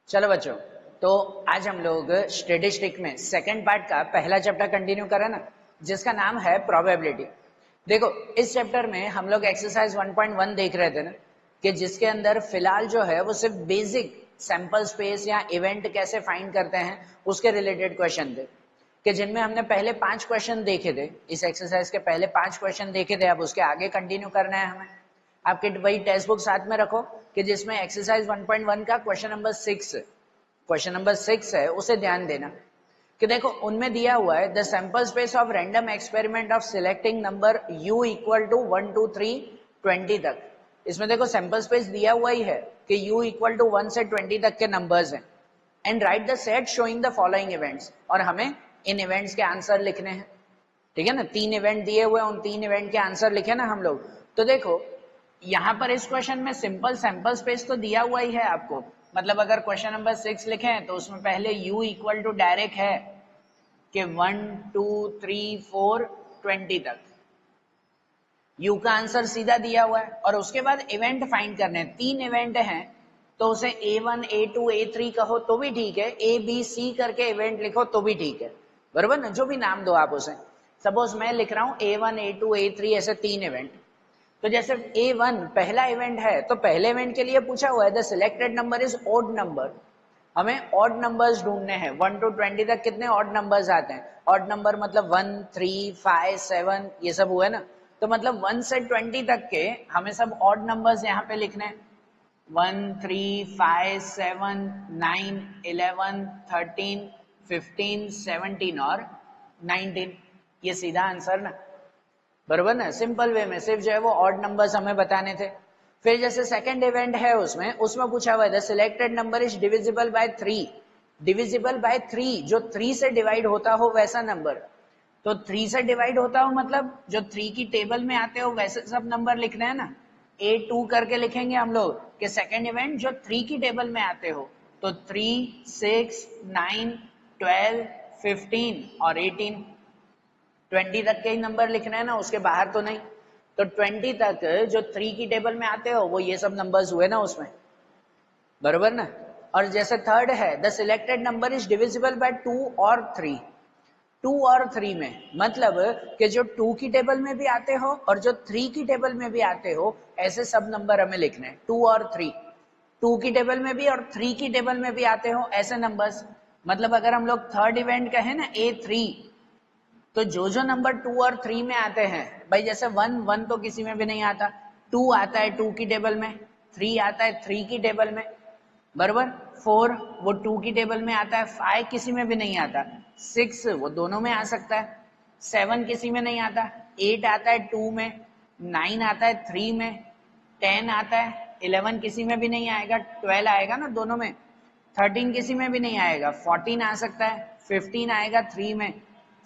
चलो बच्चों, तो आज हम लोग स्टेटिस्टिक में सेकंड पार्ट का पहला चैप्टर कंटिन्यू करें ना, जिसका नाम है प्रोबेबिलिटी। देखो, इस चैप्टर में हम लोग एक्सरसाइज 1.1 देख रहे थे ना, कि जिसके अंदर फिलहाल जो है वो सिर्फ बेसिक सैंपल स्पेस या इवेंट कैसे फाइंड करते हैं उसके रिलेटेड क्वेश्चन थे, कि जिनमें हमने पहले 5 क्वेश्चन देखे थे। इस एक्सरसाइज के पहले 5 क्वेश्चन देखे थे, अब उसके आगे कंटिन्यू करना है हमें। आपके वही टेक्स्ट बुक साथ में रखो कि जिसमें एक्सरसाइज 1.1 का क्वेश्चन नंबर 6 है, उसे ध्यान देना कि देखो उनमें दिया हुआ है the sample space of random experiment of selecting number u equal to 1 2 3 20 तक। इसमें देखो सैंपल स्पेस दिया हुआ ही है कि u इक्वल टू 1 से 20 तक के नंबर्स हैं, and right the set showing the following events, और हमें इन इवेंट्स के आंसर लिखने हैं। ठीक है ना, 3 इवेंट दिए हुए, उन 3 इवेंट के आंसर लिखे ना हम लोग। तो देखो यहां पर इस क्वेश्चन में सिंपल सैंपल स्पेस तो दिया हुआ ही है आपको, मतलब अगर क्वेश्चन नंबर 6 लिखें तो उसमें पहले u इक्वल टू डायरेक्ट है कि 1 2 3 4 20 तक, u का आंसर सीधा दिया हुआ है। और उसके बाद इवेंट फाइंड करने हैं, 3 इवेंट हैं, तो उसे A1 A2 A3 कहो तो भी ठीक है, A B C करके इवेंट लिखो तो भी ठीक है, बराबर ना, जो भी नाम दो आप उसे। सपोज मैं लिख रहा हूं A1 A2 A3 ऐसे 3 इवेंट। तो जैसे A1 पहला इवेंट है, तो पहले इवेंट के लिए पूछा हुआ है the selected number is odd number, हमें ऑड नंबर्स ढूंढने हैं। 1 to 20 तक कितने ऑड नंबर्स आते हैं? ऑड नंबर मतलब 1 3 5 7 ये सब हुए ना, तो मतलब 1 से 20 तक के हमें सब ऑड नंबर्स यहाँ पे लिखने हैं। 1 3 5 7 9 11 13 15 17 और 19, ये सीधा आंसर ना, बरोबर ना, सिंपल वे में सिर्फ जो है वो ऑड नंबर्स हमें बताने थे। फिर जैसे सेकंड इवेंट है उसमें पूछा हुआ है selected number is divisible by 3, divisible by 3 जो 3 से डिवाइड होता हो वैसा नंबर। तो 3 से डिवाइड होता हो मतलब जो 3 की टेबल में आते हो वैसे सब नंबर लिखना है ना। A2 करके लिखेंगे हम लोग कि सेकंड इवेंट जो 3 की टेबल में आते हो, तो 3 6 9 12 15 और 18, 20 तक के ही नंबर लिखना है ना, उसके बाहर तो नहीं। तो 20 तक जो 3 की टेबल में आते हो वो ये सब नंबर्स हुए ना उसमें, बरोबर ना। और जैसे थर्ड है the selected number is divisible bye 2 और 3, 2 और 3 में मतलब कि जो 2 की टेबल में भी आते हो और जो 3 की टेबल में भी आते हो ऐसे सब नंबर हमें लिखने हैं, 2 और 3, 2 की टेबल में भी और 3 की टेबल में भी आते हो ऐसे नंबर्स। मतलब अगर हम लोग थर्ड इवेंट कहें ना A3, तो जो जो नंबर 2 और 3 में आते हैं भाई, जैसे 1 तो किसी में भी नहीं आता, 2 आता है 2 की टेबल में, 3 आता है 3 की टेबल में, बराबर। 4 वो 2 की टेबल में आता है, 5 किसी में भी नहीं आता, 6 वो दोनों में आ सकता है, 7 किसी में नहीं आता, 8 आता है 2 में, 9 आता है 3 में, 10 आता है, 11 किसी में भी नहीं आएगा, 12 आएगा ना दोनों में, 13 किसी में भी नहीं आएगा, 14 आ सकता है, 15 आएगा 3 में,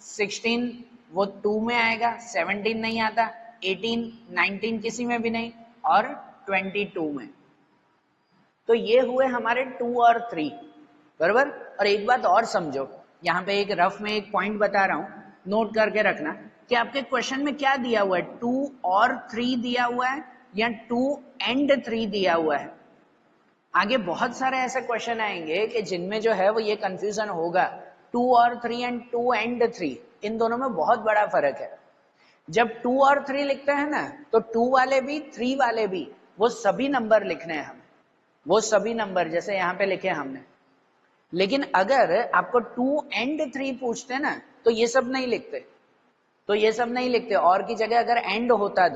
16 वो 2 में आएगा, 17 नहीं आता, 18 19 किसी में भी नहीं, और 22 में। तो ये हुए हमारे 2 और 3, बराबर। और एक बात और समझो, यहाँ पे एक रफ में एक पॉइंट बता रहा हूं, नोट करके रखना कि आपके क्वेश्चन में क्या दिया हुआ है, 2 और 3 दिया हुआ है या 2 एंड 3 दिया हुआ है। आगे बहुत सारे ऐसे क्वेश्चन आएंगे कि जिनमें जो है वो ये कंफ्यूजन होगा, 2 और 3 एंड 2 एंड 3, इन दोनों में बहुत बड़ा फर्क है। जब 2 और 3 लिखते हैं ना, तो 2 वाले भी 3 वाले भी वो सभी नंबर लिखने हैं हमें, वो सभी नंबर जैसे यहाँ पे लिखे हमने। लेकिन अगर आपको 2 एंड 3 पूछते ना, तो ये सब नहीं लिखते, तो ये सब नहीं लिखते, और की जगह अगर एंड होता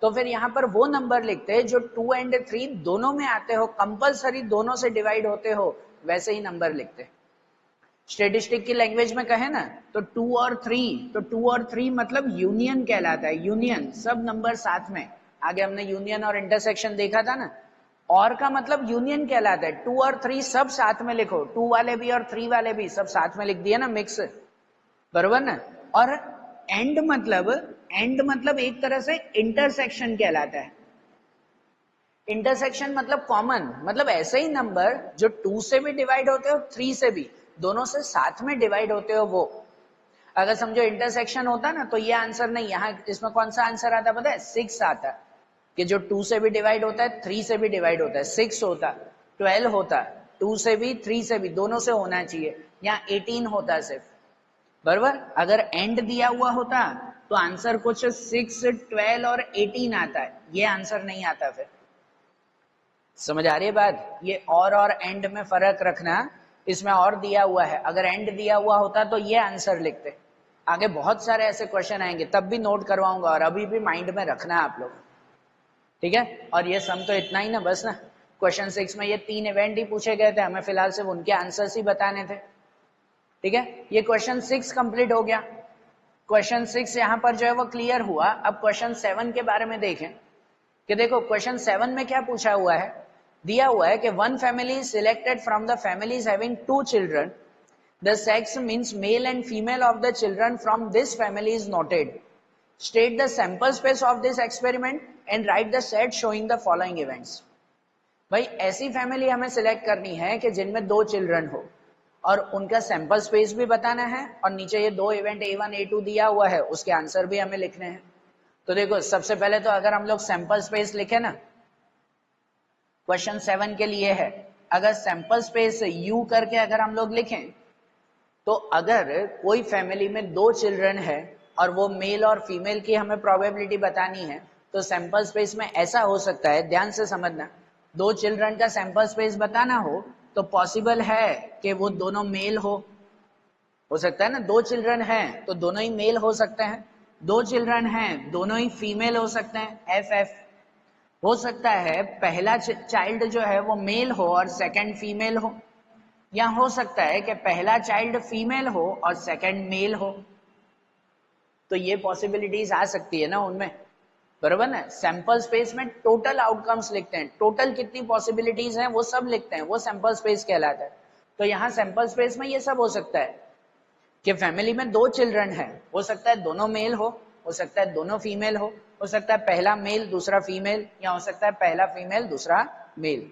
तो फिर यहाँ पर वो नंबर लिखते हैं जो 2 एंड 3 दोनों में आते हो, कंपलसरी दोनों से डिवाइड होते हो, वैसे ही नंबर लिखते। स्टेटिस्टिक की लैंग्वेज में कहे ना, तो 2 और 3, तो 2 और 3 मतलब यूनियन कहलाता है, यूनियन, सब नंबर साथ में। आगे हमने यूनियन और इंटरसेक्शन देखा था ना, और का मतलब यूनियन कहलाता है, 2 और 3 सब साथ में लिखो, 2 वाले भी और 3 वाले भी सब साथ में लिख दिए ना, मिक्स, बरोबर ना। और एंड मतलब एक तरह से इंटरसेक्शन कहलाता है। इंटरसेक्शन मतलब कॉमन, मतलब ऐसे ही नंबर जो 2 से भी डिवाइड होते हो, 3 से भी, दोनों से साथ में डिवाइड होते हो वो। अगर समझो इंटरसेक्शन होता ना, तो ये आंसर नहीं, यहाँ इसमें कौन सा आंसर आता पता है? 6 आता, कि जो 2 से भी डिवाइड होता है, 3 से भी डिवाइड होता है, 6 होता, 12 होता, 2 से भी 3 से भी दोनों से होना चाहिए, यहाँ 18 होता सिर्फ, बराबर। अगर एंड दिया हुआ होता तो आंसर कुछ 6, 12 और 18 आता है, ये आंसर नहीं आता। फिर समझ आ रही है बात? ये और एंड में फर्क रखना, इसमें और दिया हुआ है, अगर एंड दिया हुआ होता तो ये आंसर लिखते। आगे बहुत सारे ऐसे क्वेश्चन आएंगे, तब भी नोट करवाऊंगा, और अभी भी माइंड में रखना आप लोग, ठीक है। और ये सम तो इतना ही ना, बस ना। क्वेश्चन 6 में ये 3 इवेंट ही पूछे गए थे, हमें फिलहाल सिर्फ उनके आंसर्स ही बताने थे, ठीक है। ये क्वेश्चन 6 कंप्लीट हो गया। क्वेश्चन 6 यहाँ पर जो है वो क्लियर हुआ। अब क्वेश्चन 7 के बारे में देखें कि देखो क्वेश्चन 7 में क्या पूछा हुआ है, दिया हुआ है कि one family selected from the families having 2 children, the sex means male and female of the children from this family is noted, state the sample space of this experiment and right the set showing the following events. भाई ऐसी family हमें select करनी है कि जिनमें 2 children हो, और उनका सैंपल स्पेस भी बताना है, और नीचे ये 2 इवेंट A1 A2 दिया हुआ है, उसके आंसर भी हमें लिखने हैं। तो देखो सबसे पहले तो अगर हम लोग सैंपल स्पेस लिखे ना, क्वेश्चन 7 के लिए है, अगर सैंपल स्पेस U करके अगर हम लोग लिखें, तो अगर कोई फैमिली में 2 चिल्ड्रन है और वो मेल और फीमेल की हमें प्रोबेबिलिटी बतानी है, तो सैंपल स्पेस में ऐसा हो सकता है, ध्यान से समझना, 2 चिल्ड्रन का सैंपल स्पेस बताना हो तो पॉसिबल है कि वो दोनों मेल हो सकता है ना। 2 चिल्ड्रन हैं तो दोनों ही मेल हो सकते हैं, 2 चिल्ड्रन हैं दोनों ही फीमेल हो सकते हैं, FF। हो सकता है पहला चाइल्ड जो है वो मेल हो और सेकंड फीमेल हो, या हो सकता है कि पहला चाइल्ड फीमेल हो और सेकंड मेल हो। तो ये पॉसिबिलिटीज आ सकती है ना उनमें, बराबर ना। सैंपल स्पेस में टोटल आउटकम्स लिखते हैं, टोटल कितनी पॉसिबिलिटीज हैं वो सब लिखते हैं, वो सैंपल स्पेस कहलाता है। तो यहाँ सैंपल स्पेस में ये सब हो सकता है कि फैमिली में 2 चिल्ड्रन है, हो सकता है दोनों मेल हो सकता है दोनों फीमेल हो सकता है पहला मेल दूसरा फीमेल, या हो सकता है पहला फीमेल दूसरा मेल।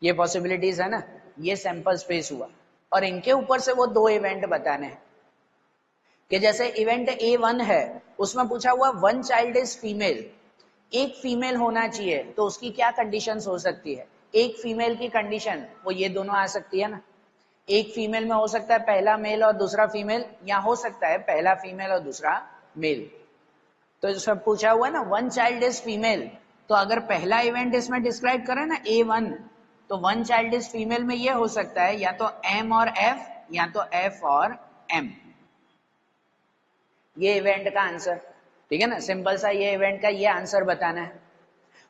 ये पॉसिबिलिटीज है ना, ये सैंपल स्पेस हुआ। और इनके ऊपर से वो 2 इवेंट बताने हैं कि जैसे इवेंट A1 है, उसमें पूछा हुआ 1 चाइल्ड इज फीमेल, एक फीमेल होना चाहिए, तो उसकी क्या कंडीशंस हो सकती है। एक फीमेल की कंडीशन वो ये दोनों आ सकती है ना, एक फीमेल में हो सकता है पहला मेल और दूसरा फीमेल, या हो सकता है पहला फीमेल और दूसरा मेल। तो इसमें पूछा हुआ है ना 1 चाइल्ड इज फीमेल, तो अगर पहला इवेंट इसमें डिस्क्राइब करें ना A1, तो 1 चाइल्ड इज फीमेल में ये हो सकता है या तो M और F, या तो F और M, ये इवेंट का आंसर, ठीक है ना। सिंपल सा ये इवेंट का ये आंसर बताना है।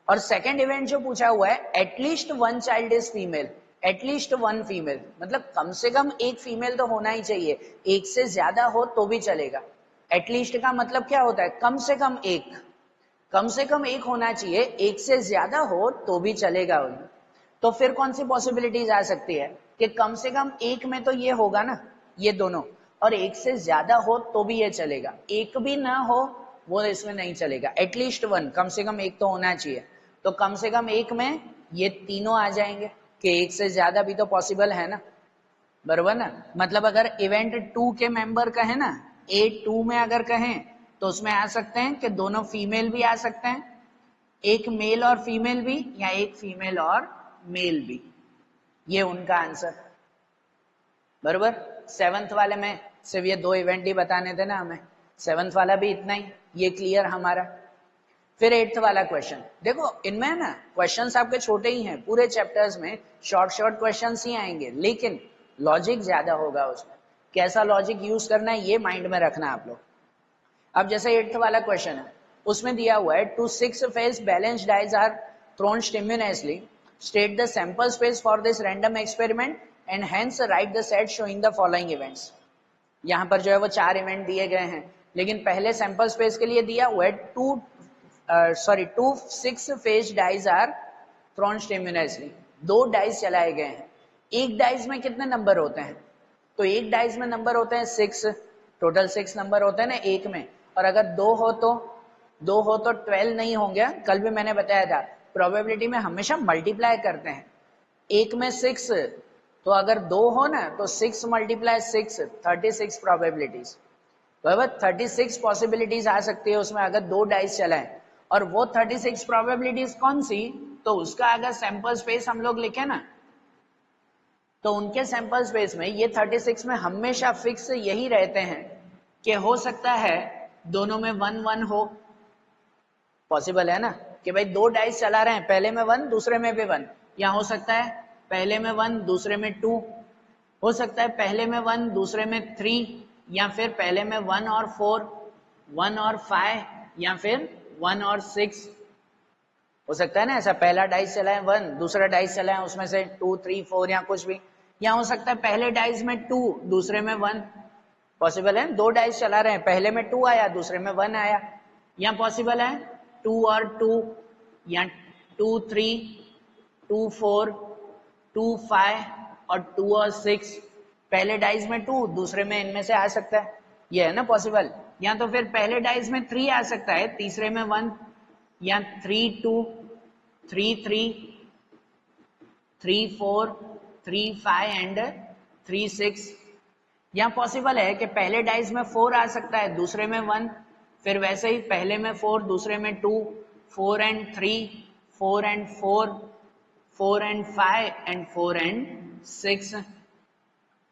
और सेकंड इवेंट जो पूछा हुआ है, at least 1 child is female, at least 1 female, मतलब कम से कम एक फीमेल तो होना ही चाहिए, एक से ज्यादा हो तो भी चलेगा। एटलीस्ट का मतलब क्या होता है, कम से कम एक, कम से कम एक होना चाहिए, एक से ज्यादा हो तो भी चलेगा उन्हें। तो फिर कौन सी पॉसिबिलिटीज आ सकती है कि कम से कम एक में तो ये होगा ना, ये दोनों, और एक से ज्यादा हो तो भी ये चलेगा, एक भी ना हो वो इसमें नहीं चलेगा। एटलीस्ट 1, कम से कम एक तो होना चाहिए, तो कम से कम एक में ये तीनों आ जाएंगे, कि एक से ज्यादा भी तो पॉसिबल है ना, बराबर ना। मतलब अगर इवेंट 2 के मेंबर कहें ना, A2 में अगर कहें तो उसमें आ सकते हैं कि दोनों फीमेल भी आ सकते हैं, एक मेल और फीमेल भी, या एक फीमेल और मेल भी, ये उनका आंसर, बराबर। 7th वाले में सिर्फ ये 2 इवेंट ही बताने थे ना हमें, 7th वाला भी इतना ही, ये क्लियर हमारा। फिर 8th वाला क्वेश्चन देखो, इनमें ना क्वेश्चंस आपके छोटे ही हैं, पूरे चैप्टर्स में शॉर्ट क्वेश्चंस ही आएंगे, लेकिन लॉजिक ज्यादा होगा उसमें। कैसा लॉजिक यूज करना है ये माइंड में रखना आप लोग। अब जैसे 8th वाला क्वेश्चन है, उसमें दिया हुआ है 2 6 faced balanced dice are thrown simultaneously, state the sample space for this random experiment and hence write the set showing the following events. यहाँ पर जो है वो 4 इवेंट दिए गए हैं, लेकिन पहले सैंपल स्पेस के लिए दिया हुआ है 2 6 faced dice are thrown simultaneously, 2 dice चलाए गए हैं। एक डाइस में कितने नंबर होते हैं, तो एक डाइस में नंबर होते हैं 6, टोटल 6 नंबर होते हैं ना एक में, और अगर 2 हो तो 12 नहीं होंगे। कल भी मैंने बताया था प्रोबेबिलिटी में हमेशा मल्टीप्लाई करते हैं, एक में 6, तो अगर 2 हो ना तो 6 × 6 36 प्रोबेबिलिटीज, बराबर। 36 पॉसिबिलिटीज आ सकती है उसमें अगर 2 डाइस चलाएं, और वो 36 प्रोबेबिलिटीज कौन सी, तो उसका अगर सैंपल स्पेस हम लोग लिखे ना, तो उनके सैंपल स्पेस में ये 36 में हमेशा फिक्स यही रहते हैं कि हो सकता है दोनों में 1 1 हो। पॉसिबल है ना कि भाई दो डाइस चला रहे हैं, पहले में 1 दूसरे में भी 1, या हो सकता है पहले में 1 दूसरे में 2, हो सकता है पहले में 1 दूसरे में 3, या फिर पहले में 1 और 4, 1 और 5, या फिर 1 और 6। हो सकता है ना ऐसा, पहला डाइस चला है 1, दूसरा डाइस चला है उसमें से 2 3 4 या कुछ भी, या हो सकता है पहले डाइस में 2 दूसरे में 1। पॉसिबल है दो डाइस चला रहे हैं, पहले में 2 आया दूसरे में 1 आया, या पॉसिबल है 2 और 2, या 2 3, 2 4, 2 5 और 2 और 6। पहले डाइस में 2 दूसरे में इनमें से आ सकता है, ये है ना पॉसिबल। या तो फिर पहले डाइस में 3 आ सकता है, तीसरे में 1, या 3 2, 3 3, 3 4, 3 5 एंड 3 6। या पॉसिबल है कि पहले डाइस में 4 आ सकता है दूसरे में 1, फिर वैसे ही पहले में 4 दूसरे में 2, 4 and 3, 4 and 4, 4 and 5 and 4 and 6,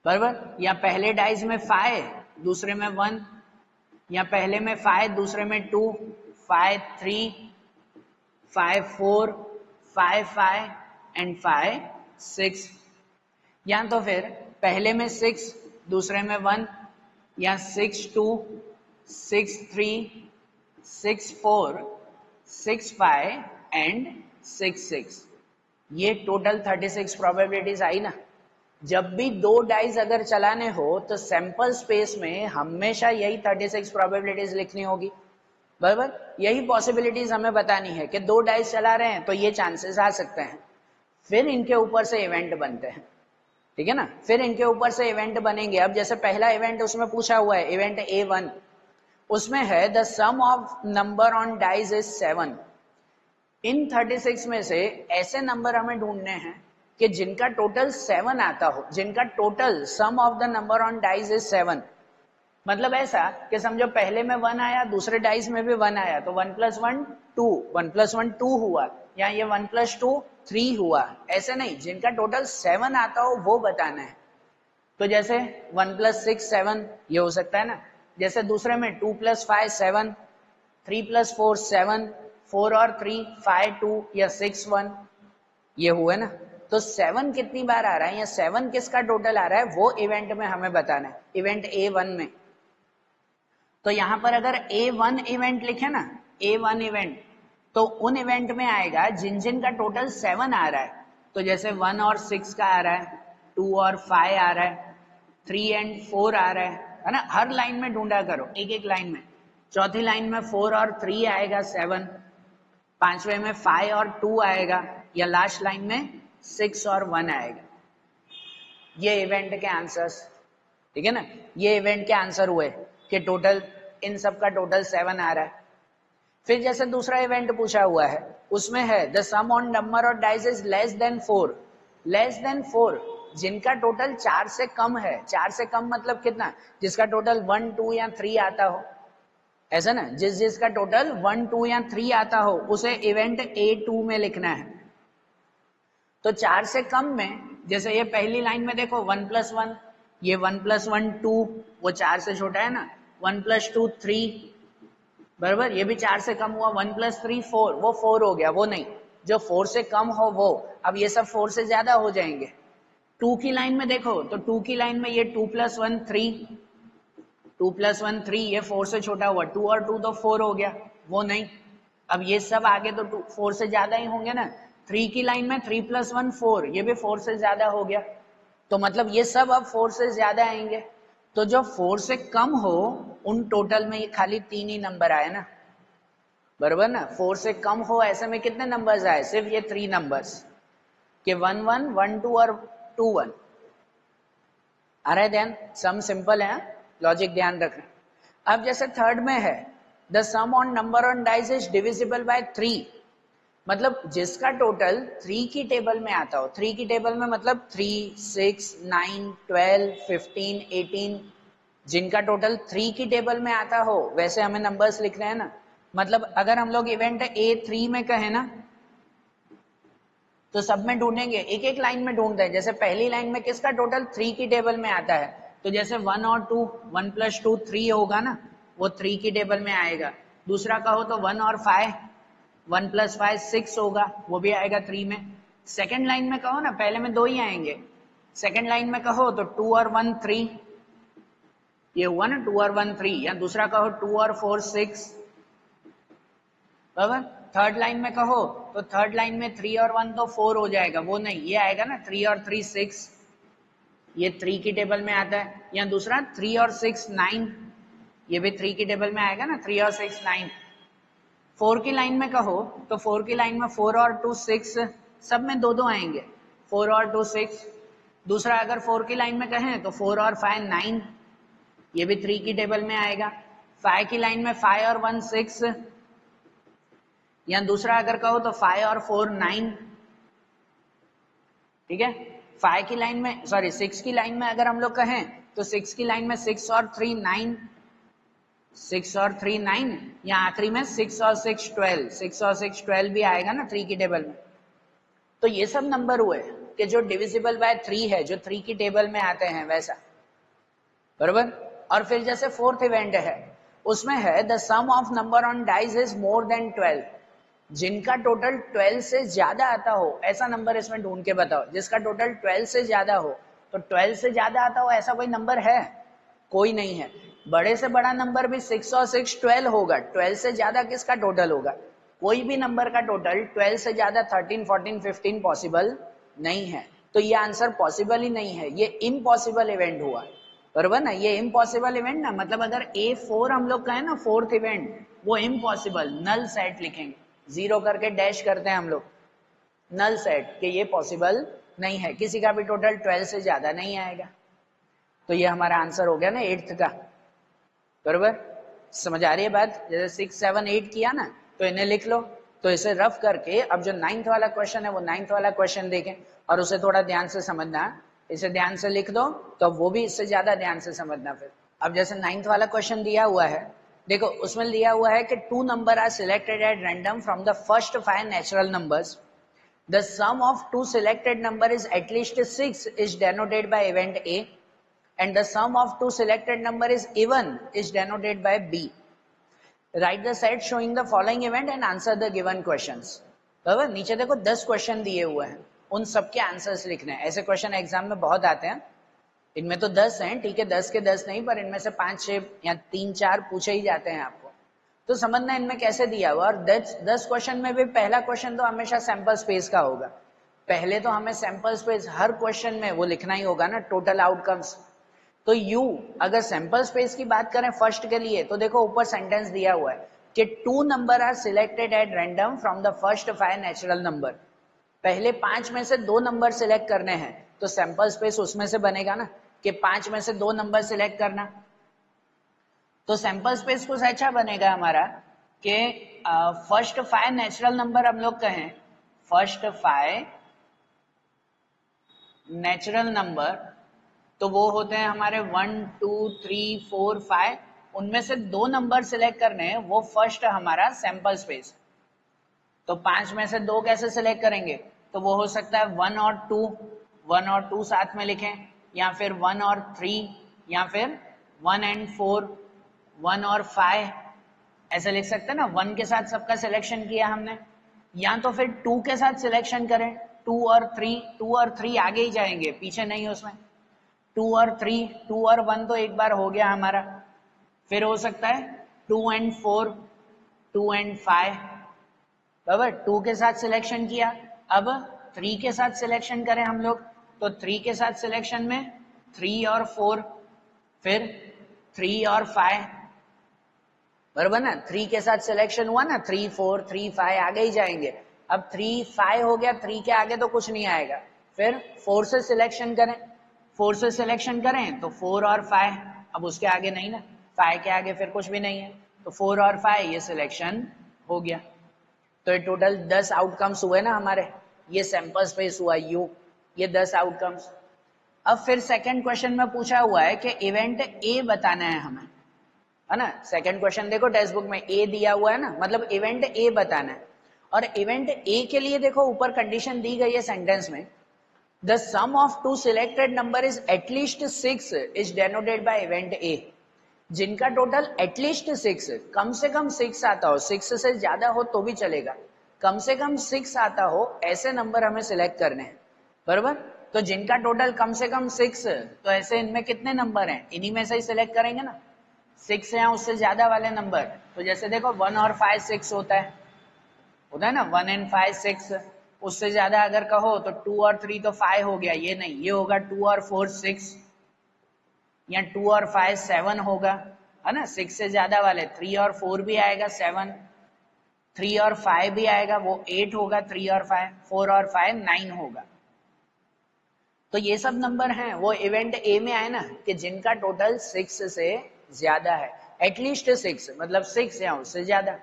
बराबर। या पहले डाइस में 5 दूसरे में 1, या पहले में 5 दूसरे में 2, 5 3, 5 4, 5 5 एंड 5 6। या तो फिर पहले में 6 दूसरे में 1, या 6 2, 6 3, 6 4, 6 5 एंड 6 6। ये टोटल 36 प्रोबेबिलिटीज आई ना। जब भी दो डाइस अगर चलाने हो तो सैंपल स्पेस में हमेशा यही 36 प्रोबेबिलिटीज लिखनी होगी, बराबर। यही पॉसिबिलिटीज हमें बतानी है कि दो डाइस चला रहे हैं तो ये चांसेस आ सकते हैं, फिर इनके ऊपर से इवेंट बनते हैं, ठीक है ना। फिर इनके ऊपर से इवेंट बनेंगे। अब जैसे पहला इवेंट उसमें पूछा हुआ है इवेंट A1, उसमें है the sum of number on dice is 7। इन 36 में से ऐसे नंबर हमें ढूंढने हैं कि जिनका टोटल 7 आता हो, जिनका total sum of the number on dice is 7। मतलब ऐसा कि समझो पहले में 1 आया दूसरे डाइस में भी 1 आया, तो 1 + 1 2, 1 + 1 2 हुआ, या ये 1 + 2 3 हुआ। ऐसे नहीं, जिनका टोटल 7 आता हो वो बताना है। तो जैसे 1 + 6 7, ये हो सकता है ना। जैसे दूसरे में 2 + 5 7, 3 + 4 7, 4 और 3 5 2 या 6 1, ये हुए ना। तो 7 कितनी बार आ रहा है या 7 किसका टोटल आ रहा है वो इवेंट में हमें बताना है, इवेंट A1 में। तो यहां पर अगर A1 इवेंट लिखे ना, A1 इवेंट, तो उन इवेंट में आएगा जिन जिन का टोटल 7 आ रहा है। तो जैसे 1 और 6 का आ रहा है, 2 और 5 आ रहा है, 3 एंड 4 आ रहा है ना। हर लाइन में ढूंढा करो, एक एक लाइन में। चौथी लाइन में 4 और 3 आएगा 7, पांचवे में 5 और 2 आएगा, या लास्ट लाइन में 6 और 1 आएगा। ये इवेंट के आंसर्स, ठीक है ना। ये इवेंट के आंसर हुए कि टोटल इन सब का टोटल 7 आ रहा है। फिर जैसे दूसरा इवेंट पूछा हुआ है, उसमें है the sum on number of dice is less than 4। Less than 4, जिनका टोटल 4 से कम है। 4 से कम मतलब कितना, जिसका टोटल 1 2 या 3 आता हो, ऐसा ना। जिसका टोटल 1 2 या 3 आता हो उसे इवेंट A2 में लिखना है। तो 4 से कम में, जैसे ये पहली लाइन में देखो 1 + 1, ये 1 + 1 2, वो 4 से छोटा है ना। 1 + 2 3, बराबर, ये भी 4 से कम हुआ। 1 + 3 4, वो 4 हो गया, वो नहीं, जो 4 से कम हो वो। अब ये सब 4 से ज्यादा हो जाएंगे। 2 की लाइन में देखो तो 2 की लाइन में ये 2 + 1 3, 2 + 1 3, ये 4 से छोटा हुआ। 2 और 2 तो 4 हो गया, वो नहीं। अब ये सब आगे तो 4 से ज्यादा ही होंगे ना। 3 की लाइन में 3 + 1 4, ये भी 4 से ज्यादा हो गया। तो मतलब ये सब अब 4 से ज्यादा आएंगे। तो जो 4 से कम हो उन टोटल में ये खाली 3 ही नंबर आए ना, बराबर ना। 4 से कम हो ऐसे में कितने नंबर्स आए, सिर्फ ये 3 नंबर्स के 1 1 1 2 और 2 1 आ रहा है। ध्यान, सम सिंपल है, लॉजिक ध्यान रखना। अब जैसे थर्ड में है the sum on number on dice is divisible by 3। मतलब जिसका टोटल 3 की टेबल में आता हो। 3 की टेबल में मतलब 3 6 9 12 15 18, जिनका टोटल 3 की टेबल में आता हो वैसे हमें नंबर्स लिखने हैं ना। मतलब अगर हम लोग इवेंट A3 में कहें ना, तो सब में ढूंढेंगे, एक एक लाइन में ढूंढते हैं। जैसे पहली लाइन में किसका टोटल 3 की टेबल में आता है, तो जैसे 1 और 2, 1 + 2 3 होगा ना, वो 3 की टेबल में आएगा। दूसरा कहो तो 1 और 5, 1 + 5 6 होगा, वो भी आएगा 3 में। सेकेंड लाइन में कहो ना, पहले में 2 ही आएंगे। सेकेंड लाइन में कहो तो 2 और 1 3, ये हुआ ना 2 और 1 3, या दूसरा कहो 2 और 4 6, बराबर। थर्ड लाइन में कहो तो थर्ड लाइन में 3 और 1 तो 4 हो जाएगा, वो नहीं, ये आएगा ना 3 और 3 6, ये 3 की टेबल में आता है। या दूसरा 3 और 6 9, ये भी 3 की टेबल में आएगा ना, 3 और 6 9। 4 की लाइन में कहो तो 4 की लाइन में 4 और 2 6, सब में 2 2 आएंगे, 4 और 2 6। दूसरा अगर 4 की लाइन में कहें तो 4 और 5 9, ये भी 3 की टेबल में आएगा। 5 की लाइन में 5 और 1 6, या दूसरा अगर कहो तो 5 और 4 9, ठीक है। 5 की लाइन में, सॉरी 6 की लाइन में अगर हम लोग कहें तो 6 की लाइन में 6 और 3 9, 6 और 3 9, या आखिरी में 6 और 6 12, 6 और 6 12 भी आएगा ना 3 की टेबल में। तो ये सब नंबर हुए कि जो डिविजिबल बाय 3 है, जो 3 की टेबल में आते हैं वैसा, बराबर। और फिर जैसे फोर्थ इवेंट है, उसमें है the sum of number on dice is more than 12, जिनका टोटल 12 से ज्यादा आता हो, ऐसा नंबर इसमें ढूंढ के बताओ जिसका टोटल 12 से ज्यादा हो। तो 12 से ज्यादा आता हो ऐसा कोई नंबर है? कोई नहीं है। बड़े से बड़ा नंबर भी 6 और 6 12 होगा, 12 से ज्यादा किसका टोटल होगा? कोई भी नंबर का टोटल 12 से ज्यादा 13 14 15 पॉसिबल नहीं है। तो ये आंसर पॉसिबल ही नहीं है, ये इम्पॉसिबल इवेंट हुआ, बराबर ना। ये इम्पॉसिबल इवेंट ना, मतलब अगर A4 हम लोग कहें ना फोर्थ इवेंट, वो इम्पॉसिबल, नल सेट लिखेंगे, 0 करके डैश करते हैं हम लोग, नल सेट, कि ये पॉसिबल नहीं है, किसी का भी टोटल 12 से ज्यादा नहीं आएगा। तो ये हमारा आंसर हो गया ना 8th का, बराबर। समझ आ रही है बात? जैसे 6 7 8 किया ना, तो इन्हें लिख लो। तो इसे रफ करके अब जो 9th वाला क्वेश्चन है, वो 9th वाला क्वेश्चन देखें और उसे थोड़ा ध्यान से समझना। इसे ध्यान से लिख दो तो वो भी इससे ज्यादा ध्यान से समझना। फिर अब जैसे 9th वाला क्वेश्चन दिया हुआ है, देखो उसमें दिया हुआ है कि 2 number are selected at random from the first 5 natural numbers, the sum of 2 selected number is at least 6 is denoted by event A, and the sum of 2 selected number is even is denoted by B. Write the set showing the following event and answer the given questions. बराबर। नीचे देखो 10 question दिए हुए हैं, उन सबके answers लिखने हैं। ऐसे क्वेश्चन एग्जाम में बहुत आते हैं, इनमें तो 10 हैं, ठीक है, 10 के 10 नहीं, पर इनमें से 5 6 या 3 4 पूछे ही जाते हैं आपको। तो समझना इनमें कैसे दिया हुआ। और 10 क्वेश्चन में भी पहला क्वेश्चन तो हमेशा सैंपल स्पेस का होगा। पहले तो हमें सैंपल स्पेस हर क्वेश्चन में वो लिखना ही होगा ना, टोटल आउटकम्स। तो यू अगर सैंपल स्पेस की बात करें फर्स्ट के लिए, तो देखो ऊपर सेंटेंस दिया हुआ है कि 2 number are selected at random from the first 5 natural number. पहले 5 में से 2 नंबर सिलेक्ट करने हैं, तो सैंपल स्पेस उसमें से बनेगा ना, कि 5 में से 2 नंबर सिलेक्ट करना। तो सैंपल स्पेस कुछ अच्छा बनेगा हमारा कि फर्स्ट 5 नेचुरल नंबर हम लोग कहें, फर्स्ट 5 नेचुरल नंबर, तो वो होते हैं हमारे 1 2 3 4 5, उनमें से 2 नंबर सिलेक्ट करने हैं, वो फर्स्ट हमारा सैंपल स्पेस। तो 5 में से 2 कैसे सिलेक्ट करेंगे? तो वो हो सकता है 1 और 2, 1 और 2 साथ में लिखें, या फिर 1 और 3, या फिर 1 and 4, 1 और 5, ऐसे लिख सकते हैं ना। 1 के साथ सबका सिलेक्शन किया हमने, या तो फिर 2 के साथ सिलेक्शन करें, 2 और 3, 2 और 3 आगे ही जाएंगे, पीछे नहीं उसमें। 2 और 3, 2 और 1 तो एक बार हो गया हमारा। फिर हो सकता है 2 and 4, 2 and 5, बराबर। 2 के साथ सिलेक्शन किया, अब 3 के साथ सिलेक्शन करें हम लोग, तो 3 के साथ सिलेक्शन में 3 और 4, फिर 3 और 5, बराबर ना। 3 के साथ सिलेक्शन हुआ ना, 3 4 3 5 आगे ही जाएंगे। अब 3 5 हो गया, 3 के आगे तो कुछ नहीं आएगा। फिर 4 से सिलेक्शन करें, 4 से सिलेक्शन करें तो 4 और 5, अब उसके आगे नहीं ना, 5 के आगे फिर कुछ भी नहीं है, तो 4 और 5 ये सिलेक्शन हो गया। तो ये टोटल 10 आउटकम्स हुए ना हमारे, ये सैंपल स्पेस हुआ यू, ये 10 आउटकम्स। अब फिर सेकंड क्वेश्चन में पूछा हुआ है कि इवेंट ए बताना है हमें, है ना। सेकंड क्वेश्चन देखो टेक्स्ट बुक में ए दिया हुआ है ना, मतलब इवेंट ए बताना है। और इवेंट ए के लिए देखो ऊपर कंडीशन दी गई है सेंटेंस में, the sum of two selected number is at least 6 is denoted by event A. जिनका टोटल एटलीस्ट 6, कम से कम 6 आता हो, 6 से ज्यादा हो तो भी चलेगा, कम से कम 6 आता हो ऐसे नंबर हमें सिलेक्ट करने हैं, बराबर। तो जिनका टोटल कम से कम 6, तो ऐसे इनमें कितने नंबर हैं, इन्हीं में से ही सिलेक्ट करेंगे ना, 6 या उससे ज्यादा वाले नंबर। तो जैसे देखो 1 और 5 6 होता है ना, 1 and 5 6। उससे ज्यादा अगर कहो तो 2 और 3 तो 5 हो गया, ये नहीं, ये होगा 2 और 4 6, या 2 और 5 7 होगा, है ना। 6 से ज्यादा वाले 3 और 4 भी आएगा 7, 3 और 5 भी आएगा वो 8 होगा, 3 और 5, 4 और 5 9 होगा। तो ये सब नंबर हैं वो इवेंट ए में आए ना, कि जिनका टोटल 6 से ज्यादा है, एटलीस्ट 6 मतलब 6 या उससे ज्यादा।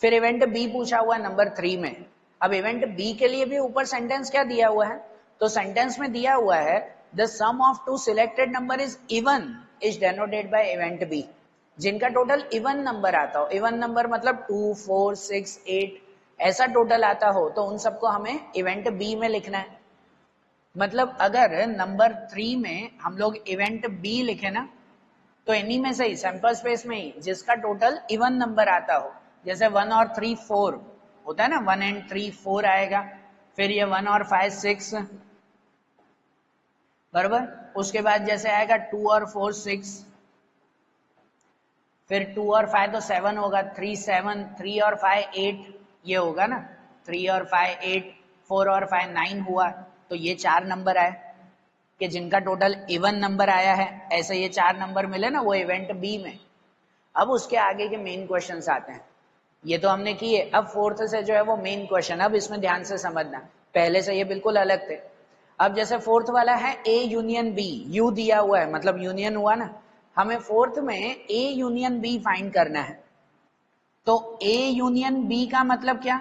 फिर इवेंट बी पूछा हुआ है नंबर 3 में। अब इवेंट बी के लिए भी ऊपर सेंटेंस क्या दिया हुआ है, तो सेंटेंस में दिया हुआ है the sum of two selected number is even is denoted by event B. जिनका टोटल इवन नंबर आता हो, इवन नंबर मतलब 2 4 6 8 ऐसा टोटल आता हो, तो उन सबको हमें इवेंट बी में लिखना है। मतलब अगर नंबर 3 में हम लोग इवेंट बी लिखे ना, तो इन्हीं में से ही सैंपल स्पेस में ही जिसका टोटल इवन नंबर आता हो, जैसे 1 और 3 4 होता है ना, 1 and 3 4 आएगा। फिर ये 1 और 5 6, बराबर। उसके बाद जैसे आएगा 2 और 4 6, फिर 2 और 5 तो 7 होगा, 3 7, 3 और 5 8 ये होगा ना, 3 और 5 8, 4 और 5 9 हुआ। तो ये 4 नंबर आए कि जिनका टोटल इवन नंबर आया है, ऐसे ये 4 नंबर मिले ना वो इवेंट बी में। अब उसके आगे के मेन क्वेश्चंस आते हैं, ये तो हमने किए। अब फोर्थ से जो है वो मेन क्वेश्चन, अब इसमें ध्यान से समझना, पहले से ये बिल्कुल अलग थे। अब जैसे फोर्थ वाला है ए यूनियन बी, यू दिया हुआ है मतलब यूनियन हुआ ना, हमें फोर्थ में ए यूनियन बी फाइंड करना है। तो ए यूनियन बी का मतलब क्या,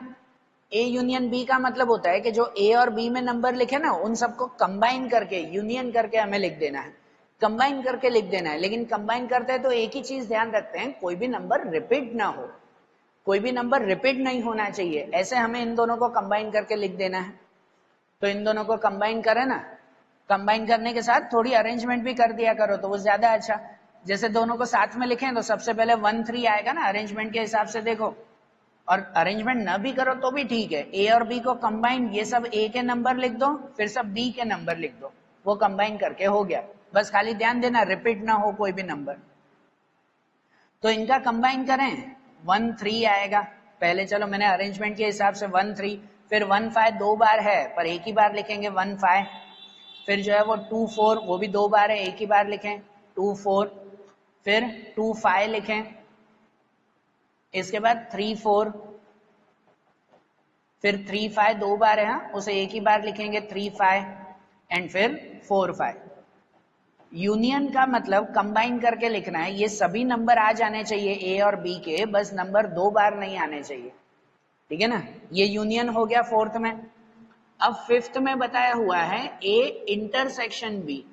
ए यूनियन बी का मतलब होता है कि जो ए और बी में नंबर लिखे ना उन सबको कंबाइन करके, यूनियन करके हमें लिख देना है, कंबाइन करके लिख देना है। लेकिन कंबाइन करते हैं तो एक ही चीज ध्यान रखते हैं, कोई भी नंबर रिपीट ना हो, कोई भी नंबर रिपीट नहीं होना चाहिए, ऐसे हमें इन दोनों को कंबाइन करके लिख देना है। तो इन दोनों को कंबाइन करें ना, कंबाइन करने के साथ थोड़ी अरेंजमेंट भी कर दिया करो तो वो ज्यादा अच्छा। जैसे दोनों को साथ में लिखें तो सबसे पहले 1 3 आएगा ना, अरेंजमेंट के हिसाब से देखो। और अरेंजमेंट ना भी करो तो भी ठीक है, ए और बी को कंबाइन, ये सब ए के नंबर लिख दो, फिर सब बी के नंबर लिख दो, वो कंबाइन करके हो गया। बस खाली ध्यान देना रिपीट ना हो कोई भी नंबर। तो इनका कंबाइन करें 1 3 आएगा, पहले चलो मैंने अरेंजमेंट के हिसाब से 1 3, फिर 1 5 दो बार है पर एक ही बार लिखेंगे 1 5, फिर जो है वो 2 4 वो भी दो बार है एक ही बार लिखें 2 4, फिर 2 5 लिखें, इसके बाद 3 4, फिर 3 5 दो बार है, उसे एक ही बार लिखेंगे 3 5, एंड फिर 4 5। यूनियन का मतलब कंबाइन करके लिखना है, ये सभी नंबर आ जाने चाहिए ए और बी के, बस नंबर दो बार नहीं आने चाहिए, ठीक है ना। ये यूनियन हो गया फोर्थ में। अब फिफ्थ में बताया हुआ है ए इंटरसेक्शन बी।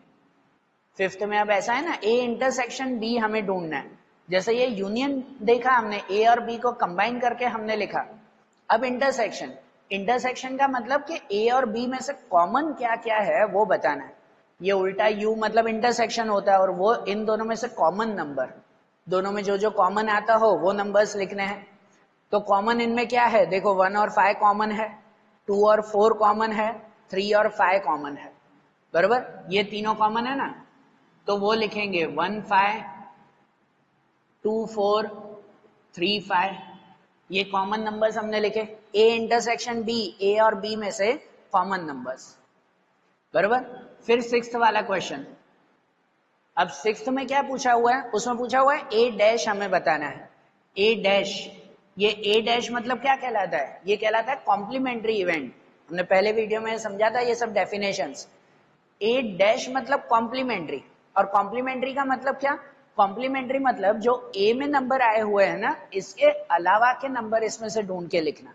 फिफ्थ में अब ऐसा है ना, ए इंटरसेक्शन बी हमें ढूंढना है। जैसे ये यूनियन देखा हमने, ए और बी को कंबाइन करके हमने लिखा। अब इंटरसेक्शन, इंटरसेक्शन का मतलब कि ए और बी में से कॉमन क्या क्या है वो बताना है। ये उल्टा यू मतलब इंटरसेक्शन होता है, और वो इन दोनों में से कॉमन नंबर, दोनों में जो जो कॉमन आता हो वो नंबर्स लिखने हैं। तो कॉमन इनमें क्या है, देखो 1 और 5 कॉमन है, 2 और 4 कॉमन है, 3 और 5 कॉमन है, बराबर। ये तीनों कॉमन है ना, तो वो लिखेंगे 1 5 2 4 3 5, ये कॉमन नंबर्स हमने लिखे। ए इंटरसेक्शन बी, ए और बी में से कॉमन नंबर्स, बराबर। फिर सिक्स्थ वाला क्वेश्चन, अब सिक्स्थ में क्या पूछा हुआ है, उसमें पूछा हुआ है ए डैश हमें बताना है। ए डैश, ये ए डैश मतलब क्या कहलाता है, ये कहलाता है कॉम्प्लीमेंट्री इवेंट। हमने पहले वीडियो में समझा था ये सब डेफिनेशंस। ए डैश मतलब कॉम्प्लीमेंट्री, और कॉम्प्लीमेंट्री का मतलब क्या, कॉम्प्लीमेंट्री मतलब जो ए में नंबर आए हुए हैं ना, इसके अलावा के नंबर इसमें से ढूंढ के लिखना।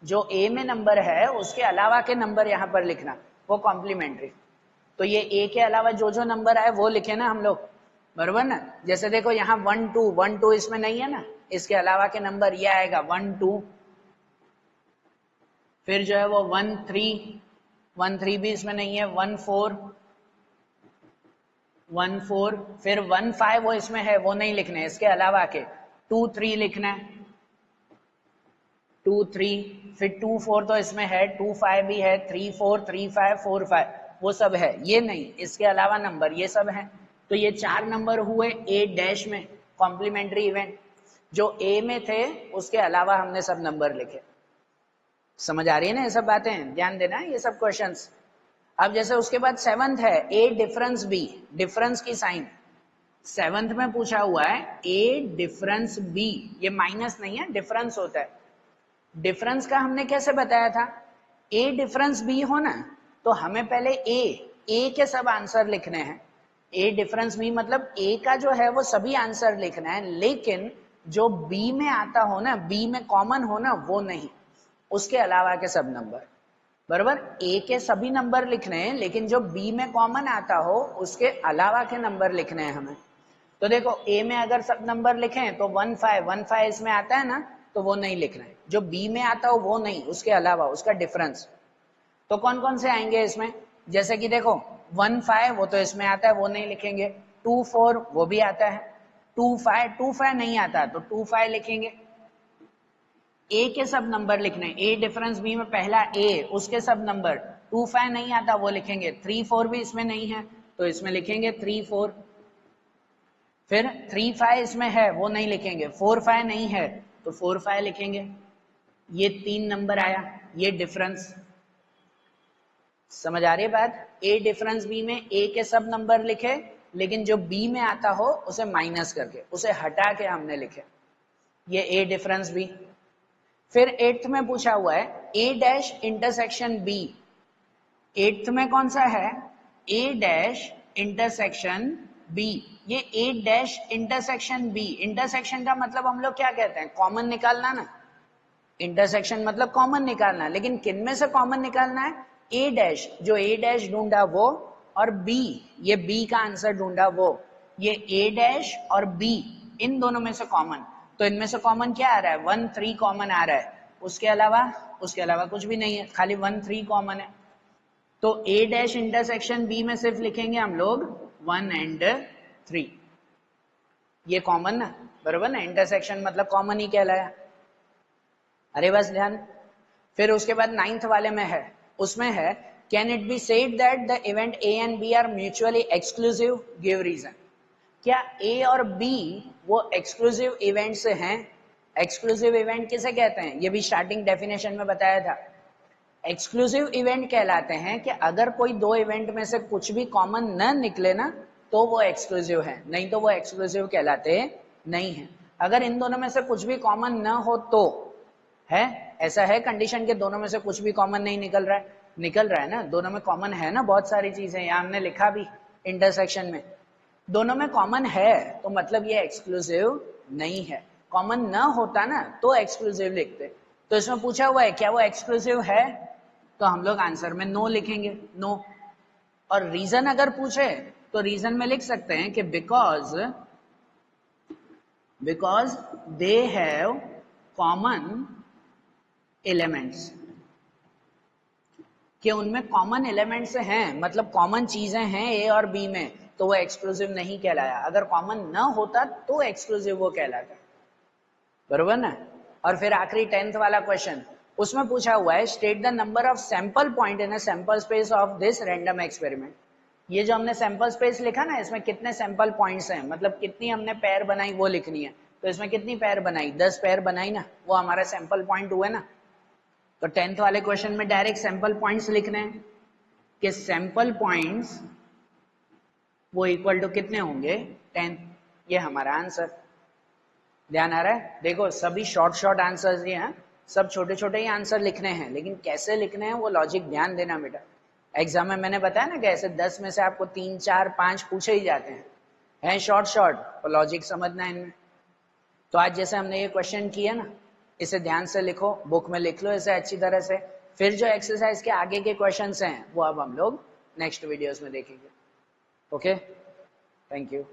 जो ए में नंबर है उसके अलावा के नंबर यहाँ पर लिखना, वो कॉम्प्लीमेंट्री। तो ये ए के अलावा जो जो नंबर आए वो लिखे ना हम लोग, बरोबर ना। जैसे देखो यहाँ 1 2 1 2 इसमें नहीं है ना, इसके अलावा के नंबर ये आएगा 1 2, फिर जो है वो 1 3 भी इसमें नहीं है, 1 4 1 4, फिर 1 5 वो इसमें है, वो नहीं लिखने, इसके अलावा के 2 3 लिखना है, 2 3, फिर 2 4 तो इसमें है, 2 5 भी है, 3 4 3 5 4 5 वो सब है, ये नहीं, इसके अलावा नंबर ये सब है। तो ये 4 नंबर हुए ए डैश में कॉम्प्लीमेंट्री इवेंट, जो ए में थे उसके अलावा हमने सब नंबर लिखे। समझ आ रही है ना ये सब बातें, ध्यान देना ये सब क्वेश्चंस। अब जैसे उसके बाद 7th है ए डिफरेंस बी, डिफरेंस की साइन 7th में पूछा हुआ है ए डिफरेंस बी, ये माइनस नहीं है, डिफरेंस होता है। डिफरेंस का हमने कैसे बताया था, ए डिफरेंस बी हो ना, तो हमें पहले ए के सब आंसर लिखने हैं, ए डिफरेंस बी मतलब ए का जो है वो सभी आंसर लिखना है, लेकिन जो बी में आता हो ना, बी में कॉमन हो ना, वो नहीं, उसके अलावा के सब नंबर। बराबर, ए के सभी नंबर लिखने हैं, लेकिन जो बी में कॉमन आता हो उसके अलावा के नंबर लिखने हैं हमें। तो देखो ए में अगर सब नंबर लिखें तो 1 5 इसमें आता है ना, तो वो नहीं लिखना है, जो बी में आता हो वो नहीं, उसके अलावा उसका डिफरेंस। तो कौन कौन से आएंगे इसमें, जैसे कि देखो 1 5 वो तो इसमें आता है, वो नहीं लिखेंगे, 2 4 वो भी आता है, 2 5 नहीं आता तो 2 5 लिखेंगे। ए के सब नंबर लिखने, ए डिफरेंस बी में पहला ए, उसके सब नंबर, 2 5 नहीं आता वो लिखेंगे, 3 4 भी इसमें नहीं है तो इसमें लिखेंगे 3 4, फिर 3 5 इसमें है वो नहीं लिखेंगे, 4 5 नहीं है तो 4 5 लिखेंगे। ये 3 नंबर आया, ये डिफरेंस। समझ आ रही है बात, ए डिफरेंस बी में ए के सब नंबर लिखे, लेकिन जो बी में आता हो उसे माइनस करके, उसे हटा के हमने लिखे, ये ए डिफरेंस बी। फिर 8th में पूछा हुआ है ए डैश इंटरसेक्शन बी, 8th में कौन सा है, ए डैश इंटरसेक्शन बी, ये ए डैश इंटरसेक्शन बी, इंटरसेक्शन का मतलब हम लोग क्या कहते हैं, कॉमन निकालना ना, इंटरसेक्शन मतलब कॉमन निकालना, लेकिन किन में से कॉमन निकालना है, ए डैश, जो ए डैश ढूंढा वो, और बी, ये बी का आंसर ढूंढा वो, ये ए डैश और बी इन दोनों में से कॉमन, तो इनमें से कॉमन क्या आ रहा है, 1 3 कॉमन आ रहा है, उसके अलावा कुछ भी नहीं है, खाली 1 3 कॉमन है। तो ए डैश इंटरसेक्शन बी में सिर्फ लिखेंगे हम लोग 1 एंड 3, ये कॉमन ना, बरोबर ना, इंटरसेक्शन मतलब कॉमन ही कहलाया। अरे बस ध्यान। फिर उसके बाद 9th वाले में है, उसमें है can it be said that the event A and B are mutually exclusive, give reason. क्या ए और बी वो एक्सक्लूसिव इवेंट से हैं? एक्सक्लूसिव इवेंट किसे कहते हैं, ये भी स्टार्टिंग डेफिनेशन में बताया था। एक्सक्लूसिव इवेंट कहलाते हैं कि अगर कोई दो इवेंट में से कुछ भी कॉमन न निकले ना, तो वो एक्सक्लूसिव है, नहीं तो वो एक्सक्लूसिव कहलाते नहीं है। अगर इन दोनों में से कुछ भी कॉमन न हो तो है, ऐसा है कंडीशन के दोनों में से कुछ भी कॉमन नहीं निकल रहा है, निकल रहा है ना, दोनों में कॉमन है ना, बहुत सारी चीजें, यहाँ हमने लिखा भी इंटरसेक्शन में, दोनों में कॉमन है, तो मतलब ये एक्सक्लूसिव नहीं है। कॉमन ना होता ना तो एक्सक्लूसिव लिखते। तो इसमें पूछा हुआ है क्या वो एक्सक्लूसिव है, तो हम लोग आंसर में नो लिखेंगे, नो। और रीजन अगर पूछे तो रीजन में लिख सकते हैं कि because they have common elements, कि उनमें कॉमन एलिमेंट्स हैं, मतलब कॉमन चीजें हैं ए और बी में, तो वो एक्सक्लूसिव नहीं कहलाया। अगर कॉमन ना होता तो एक्सक्लूसिव वो कहलाता, बरोबर ना। और फिर आखिरी 10th वाला क्वेश्चन, उसमें पूछा हुआ है state the number of sample point in a sample space of this random experiment. ये जो हमने सैंपल स्पेस लिखा ना, इसमें कितने सैंपल पॉइंट्स हैं, मतलब कितनी हमने पैर बनाई वो लिखनी है। तो इसमें कितनी पैर बनाई, 10 पैर बनाई ना, वो हमारा सैंपल पॉइंट हुआ ना। तो 10th वाले क्वेश्चन में डायरेक्ट सैंपल पॉइंट्स लिखने हैं कि सैंपल पॉइंट्स वो इक्वल टू कितने होंगे 10, ये हमारा आंसर। ध्यान आ रहा है, देखो सभी शॉर्ट आंसर्स ये हैं, सब छोटे छोटे ही आंसर लिखने हैं, लेकिन कैसे लिखने हैं वो लॉजिक ध्यान देना बेटा। एग्जाम में मैंने बताया ना कि ऐसे 10 में से आपको 3 4 5 पूछे ही जाते हैं शॉर्ट, तो लॉजिक समझना है इनमें। तो आज जैसे हमने ये क्वेश्चन किया ना, इसे ध्यान से लिखो, बुक में लिख लो इसे अच्छी तरह से। फिर जो एक्सरसाइज के आगे के क्वेश्चंस हैं वो अब हम लोग नेक्स्ट वीडियोस में देखेंगे। Okay, thank you.